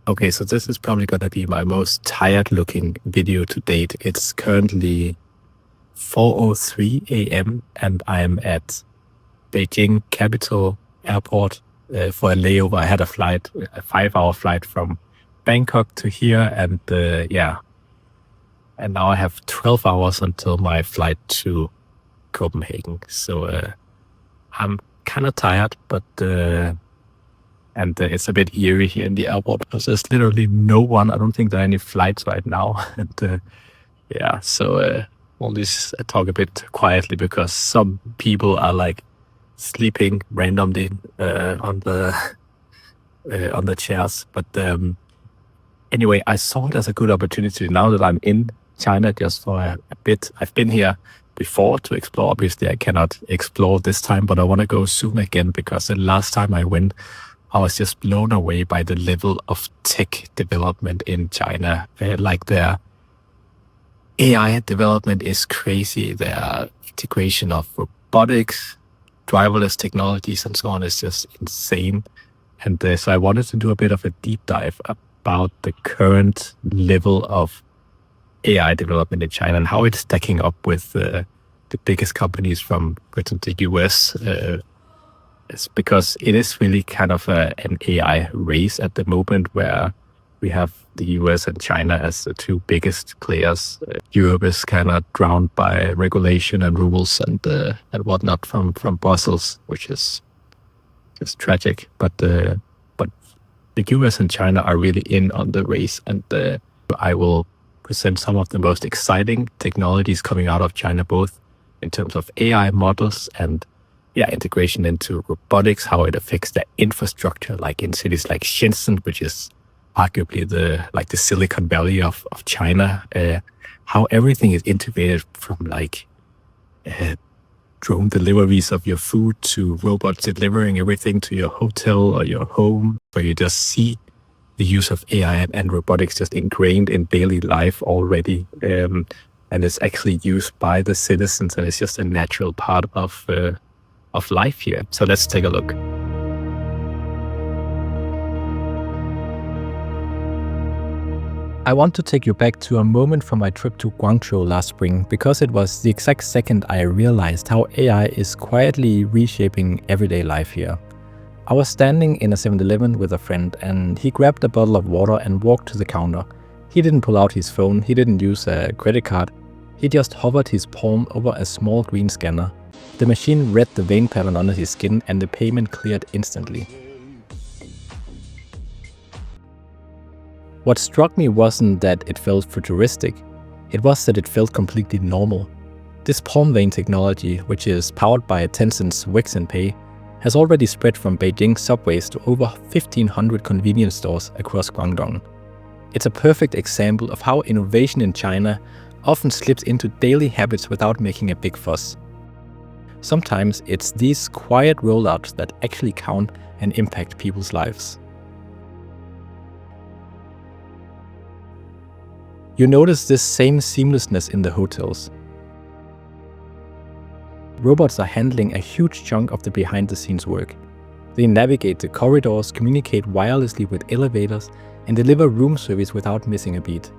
Okay, so this is probably going to be my most tired looking video to date. It's currently 4:03 a.m. and I'm at Beijing Capital Airport for a layover. I had a 5-hour flight from Bangkok to here, and and now I have 12 hours until my flight to Copenhagen. So I'm kind of tired, but it's a bit eerie here in the airport because there's literally no one. I don't think there are any flights right now. And I'll just talk a bit quietly because some people are like sleeping randomly on the chairs. But anyway, I saw it as a good opportunity now that I'm in China just for a bit. I've been here before to explore. Obviously, I cannot explore this time, but I want to go soon again because the last time I went, I was just blown away by the level of tech development in China. Like their AI development is crazy. Their integration of robotics, driverless technologies, and so on is just insane. And so I wanted to do a bit of a deep dive about the current level of AI development in China and how it's stacking up with the biggest companies from Britain to the US. It's because it is really kind of an AI race at the moment where we have the US and China as the two biggest players. Europe is kind of drowned by regulation and rules and whatnot from Brussels, which is just tragic. But the US and China are really in on the race, and I will present some of the most exciting technologies coming out of China, both in terms of AI models and integration into robotics, how it affects the infrastructure, like in cities like Shenzhen, which is arguably the Silicon Valley of China, how everything is integrated from drone deliveries of your food to robots delivering everything to your hotel or your home, where you just see the use of AI and robotics just ingrained in daily life already. And it's actually used by the citizens, and it's just a natural part of life here. So let's take a look. I want to take you back to a moment from my trip to Guangzhou last spring, because it was the exact second I realized how AI is quietly reshaping everyday life here. I was standing in a 7-Eleven with a friend, and he grabbed a bottle of water and walked to the counter. He didn't pull out his phone, he didn't use a credit card, he just hovered his palm over a small green scanner. The machine read the vein pattern under his skin and the payment cleared instantly. What struck me wasn't that it felt futuristic, it was that it felt completely normal. This palm vein technology, which is powered by Tencent's Wix and Pay, has already spread from Beijing subways to over 1,500 convenience stores across Guangdong. It's a perfect example of how innovation in China often slips into daily habits without making a big fuss. Sometimes it's these quiet rollouts that actually count and impact people's lives. You notice this same seamlessness in the hotels. Robots are handling a huge chunk of the behind-the-scenes work. They navigate the corridors, communicate wirelessly with elevators, and deliver room service without missing a beat.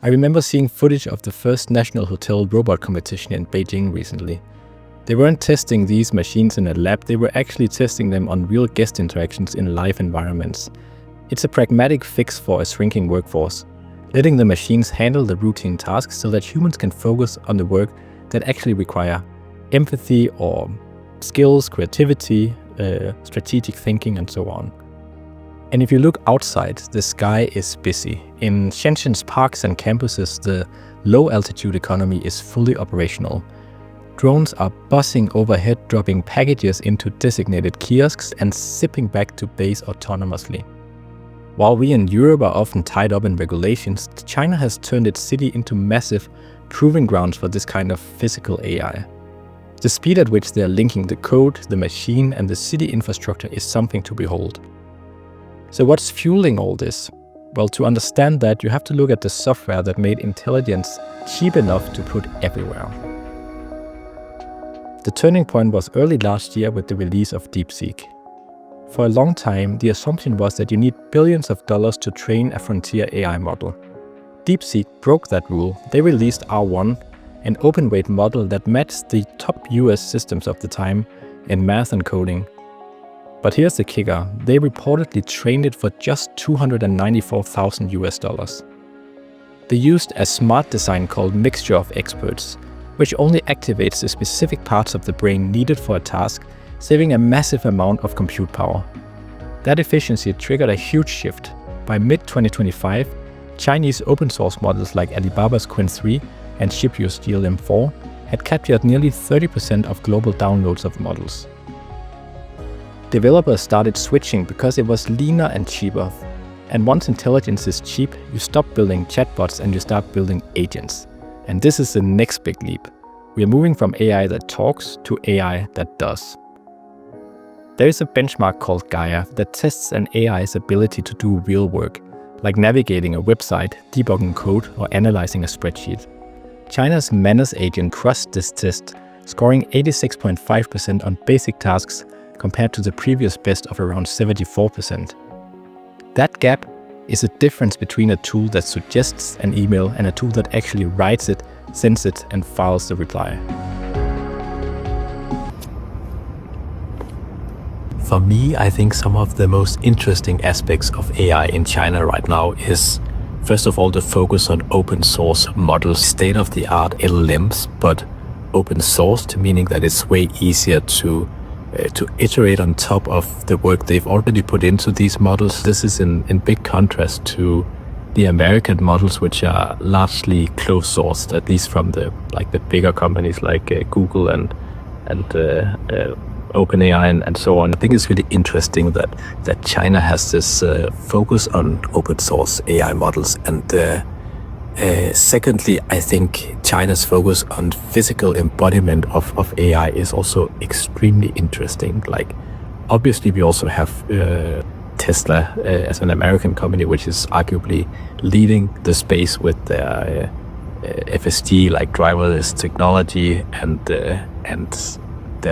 I remember seeing footage of the first national hotel robot competition in Beijing recently. They weren't testing these machines in a lab, they were actually testing them on real guest interactions in live environments. It's a pragmatic fix for a shrinking workforce, letting the machines handle the routine tasks so that humans can focus on the work that actually require empathy or skills, creativity, strategic thinking, and so on. And if you look outside, the sky is busy. In Shenzhen's parks and campuses, the low-altitude economy is fully operational. Drones are buzzing overhead, dropping packages into designated kiosks and zipping back to base autonomously. While we in Europe are often tied up in regulations, China has turned its city into massive proving grounds for this kind of physical AI. The speed at which they are linking the code, the machine, and the city infrastructure is something to behold. So what's fueling all this? Well, to understand that, you have to look at the software that made intelligence cheap enough to put everywhere. The turning point was early last year with the release of DeepSeek. For a long time, the assumption was that you need billions of dollars to train a frontier AI model. DeepSeek broke that rule. They released R1, an open-weight model that matched the top US systems of the time in math and coding. But here's the kicker, they reportedly trained it for just $294,000. They used a smart design called Mixture of Experts, which only activates the specific parts of the brain needed for a task, saving a massive amount of compute power. That efficiency triggered a huge shift. By mid-2025, Chinese open source models like Alibaba's Qwen 3 and Xipu's GLM4 had captured nearly 30% of global downloads of models. Developers started switching because it was leaner and cheaper. And once intelligence is cheap, you stop building chatbots and you start building agents. And this is the next big leap. We are moving from AI that talks to AI that does. There is a benchmark called Gaia that tests an AI's ability to do real work, like navigating a website, debugging code, or analyzing a spreadsheet. China's Manus agent crushed this test, scoring 86.5% on basic tasks compared to the previous best of around 74%. That gap is a difference between a tool that suggests an email and a tool that actually writes it, sends it, and files the reply. For me, I think some of the most interesting aspects of AI in China right now is, first of all, the focus on open source models, state-of-the-art LLMs, but open sourced, meaning that it's way easier to iterate on top of the work they've already put into these models. This is in big contrast to the American models, which are largely closed-sourced, at least from the bigger companies like Google and OpenAI and so on. I think it's really interesting that China has this focus on open source AI models. And secondly, I think China's focus on physical embodiment of AI is also extremely interesting. Like, obviously, we also have Tesla as an American company, which is arguably leading the space with their FSD, like driverless technology, and their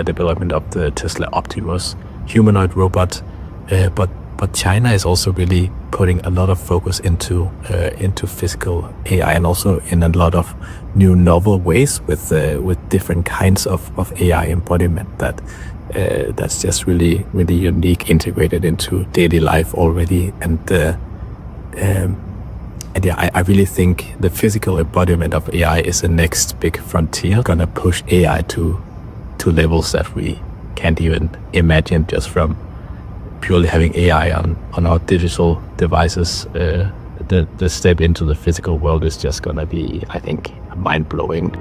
development of the Tesla Optimus humanoid robot, but China is also really putting a lot of focus into physical AI, and also in a lot of new novel ways with different kinds of AI embodiment that's just really unique, integrated into daily life already. And yeah, I really think the physical embodiment of AI is the next big frontier, gonna push AI to levels that we can't even imagine just from purely having AI on our digital devices. The step into the physical world is just gonna be, I think, mind-blowing.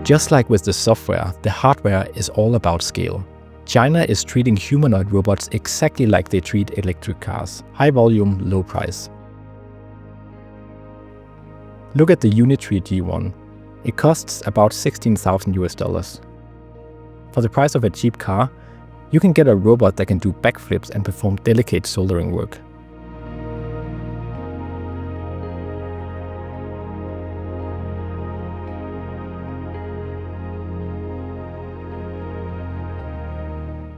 Just like with the software, the hardware is all about scale. China is treating humanoid robots exactly like they treat electric cars: high volume, low price. Look at the Unitree G1. It costs about $16,000. For the price of a cheap car, you can get a robot that can do backflips and perform delicate soldering work.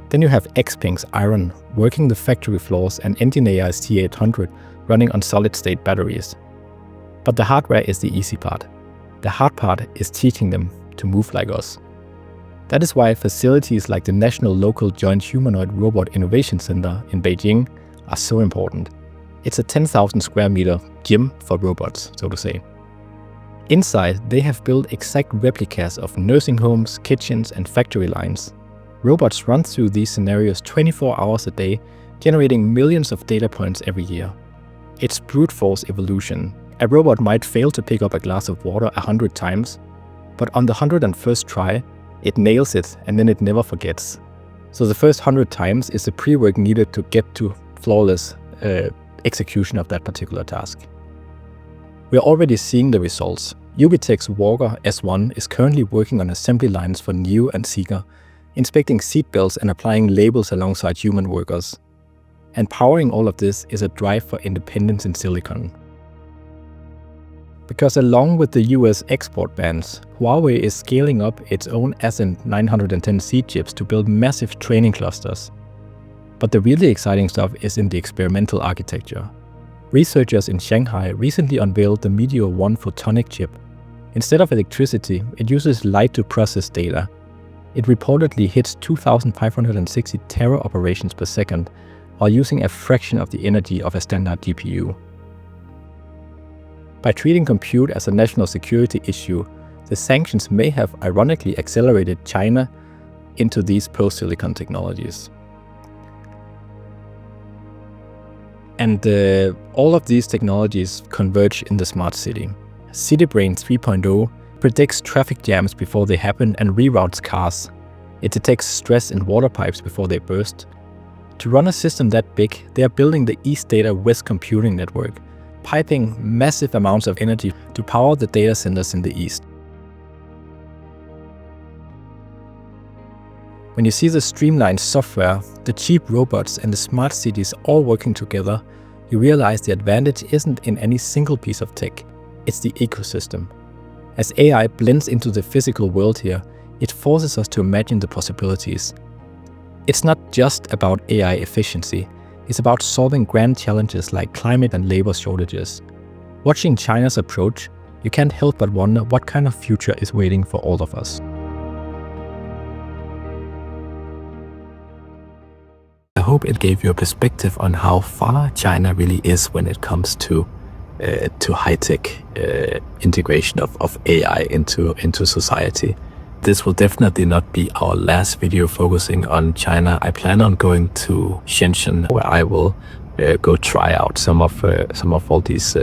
Then you have Xpeng's Iron working the factory floors and Engineer's T800 running on solid-state batteries. But the hardware is the easy part. The hard part is teaching them to move like us. That is why facilities like the National Local Joint Humanoid Robot Innovation Center in Beijing are so important. It's a 10,000 square meter gym for robots, so to say. Inside, they have built exact replicas of nursing homes, kitchens, and factory lines. Robots run through these scenarios 24 hours a day, generating millions of data points every year. It's brute force evolution. A robot might fail to pick up a glass of water 100 times, but on the 101st try, it nails it and then it never forgets. So the first 100 times is the pre-work needed to get to flawless execution of that particular task. We're already seeing the results. Ubitech's Walker S1 is currently working on assembly lines for NIO and Seeker, inspecting seatbelts and applying labels alongside human workers. And powering all of this is a drive for independence in silicon. Because along with the US export bans, Huawei is scaling up its own Ascend 910C chips to build massive training clusters. But the really exciting stuff is in the experimental architecture. Researchers in Shanghai recently unveiled the Meteor 1 Photonic chip. Instead of electricity, it uses light to process data. It reportedly hits 2,560 tera operations per second, while using a fraction of the energy of a standard GPU. By treating compute as a national security issue, the sanctions may have ironically accelerated China into these post-silicon technologies. And all of these technologies converge in the smart city. CityBrain 3.0 predicts traffic jams before they happen and reroutes cars. It detects stress in water pipes before they burst. To run a system that big, they are building the East Data West Computing Network, piping massive amounts of energy to power the data centers in the East. When you see the streamlined software, the cheap robots and the smart cities all working together, you realize the advantage isn't in any single piece of tech, it's the ecosystem. As AI blends into the physical world here, it forces us to imagine the possibilities. It's not just about AI efficiency, it's about solving grand challenges like climate and labor shortages. Watching China's approach, you can't help but wonder what kind of future is waiting for all of us. I hope it gave you a perspective on how far China really is when it comes to high-tech integration of AI into society. This will definitely not be our last video focusing on China. I plan on going to Shenzhen, where I will go try out some of all these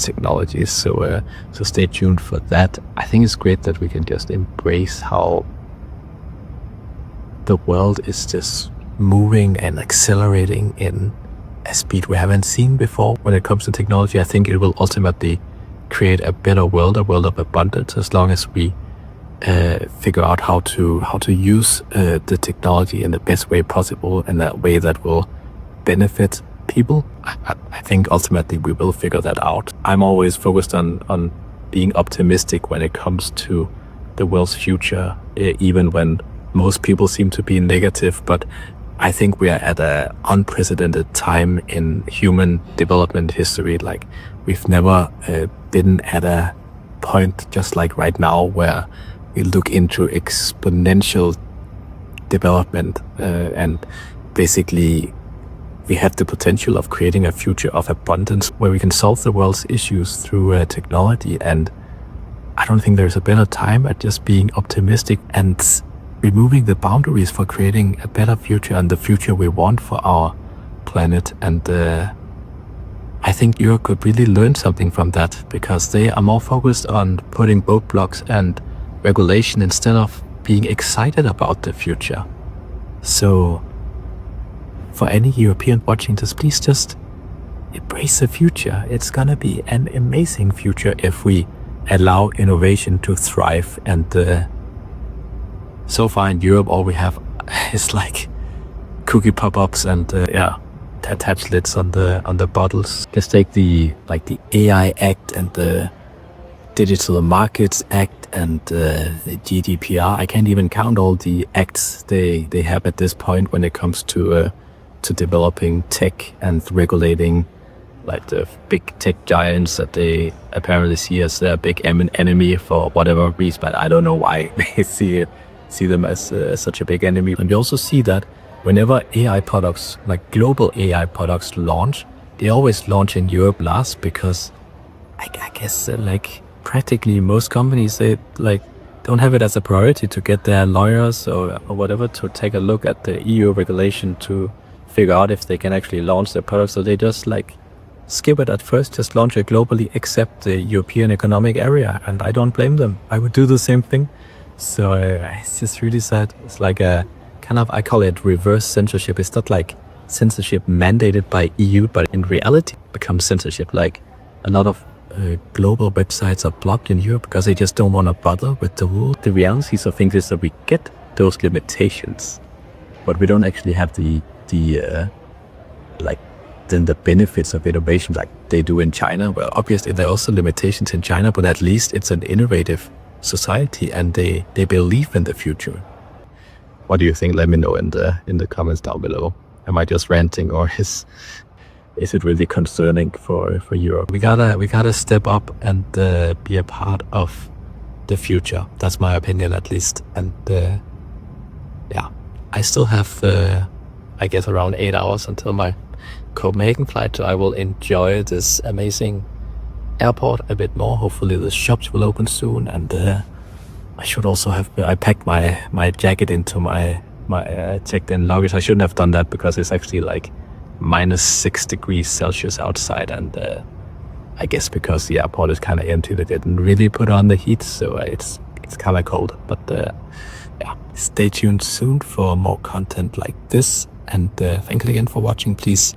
technologies. So stay tuned for that. I think it's great that we can just embrace how the world is just moving and accelerating in a speed we haven't seen before. When it comes to technology, I think it will ultimately create a better world, a world of abundance, as long as we figure out how to use the technology in the best way possible, in a way that will benefit people. I think ultimately we will figure that out. I'm always focused on being optimistic when it comes to the world's future, even when most people seem to be negative. But I think we are at an unprecedented time in human development history. Like, we've never been at a point just like right now where we look into exponential development and basically we have the potential of creating a future of abundance where we can solve the world's issues through technology. And I don't think there's a better time at just being optimistic and removing the boundaries for creating a better future and the future we want for our planet. And I think Europe could really learn something from that, because they are more focused on putting roadblocks and regulation instead of being excited about the future. So for any European watching this, please just embrace the future. It's gonna be an amazing future if we allow innovation to thrive. And so far in Europe, all we have is like cookie pop-ups and attached lids on the bottles. Let's take the AI Act and the Digital Markets Act and the GDPR. I can't even count all the acts they have at this point when it comes to developing tech and regulating like the big tech giants that they apparently see as their big enemy for whatever reason. But I don't know why they see them as such a big enemy. And we also see that whenever AI products, like global AI products, launch, they always launch in Europe last, because I guess practically most companies, they don't have it as a priority to get their lawyers or whatever to take a look at the EU regulation to figure out if they can actually launch their products. So they just skip it at first, just launch it globally, except the European Economic Area, and I don't blame them. I would do the same thing. So it's just really sad. It's like a kind of, I call it reverse censorship. It's not like censorship mandated by EU, but in reality it becomes censorship. Like a lot of global websites are blocked in Europe because they just don't want to bother with the rules. The realities of things is that we get those limitations, but we don't actually have the benefits of innovation like they do in China. Well, obviously there are also limitations in China, but at least it's an innovative society and they believe in the future. What do you think? Let me know in the comments down below. Am I just ranting, or is it really concerning for Europe? We gotta step up and be a part of the future. That's my opinion, at least. And yeah, I still have I guess around 8 hours until my Copenhagen flight, so I will enjoy this amazing airport a bit more. Hopefully the shops will open soon, and I should also have, I packed my jacket into my checked in luggage. I shouldn't have done that because it's actually like -6 degrees Celsius outside, and I guess because the airport is kind of empty, they didn't really put on the heat, so it's kind of cold. But yeah, stay tuned soon for more content like this, and thank you again for watching. Please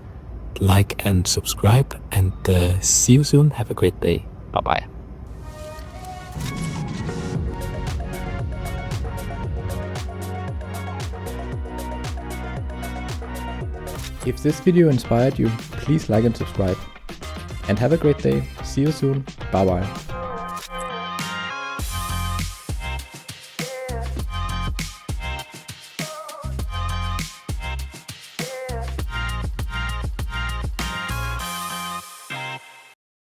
like and subscribe, and see you soon. Have a great day. Bye bye. If this video inspired you, please like and subscribe. And have a great day. See you soon. Bye bye.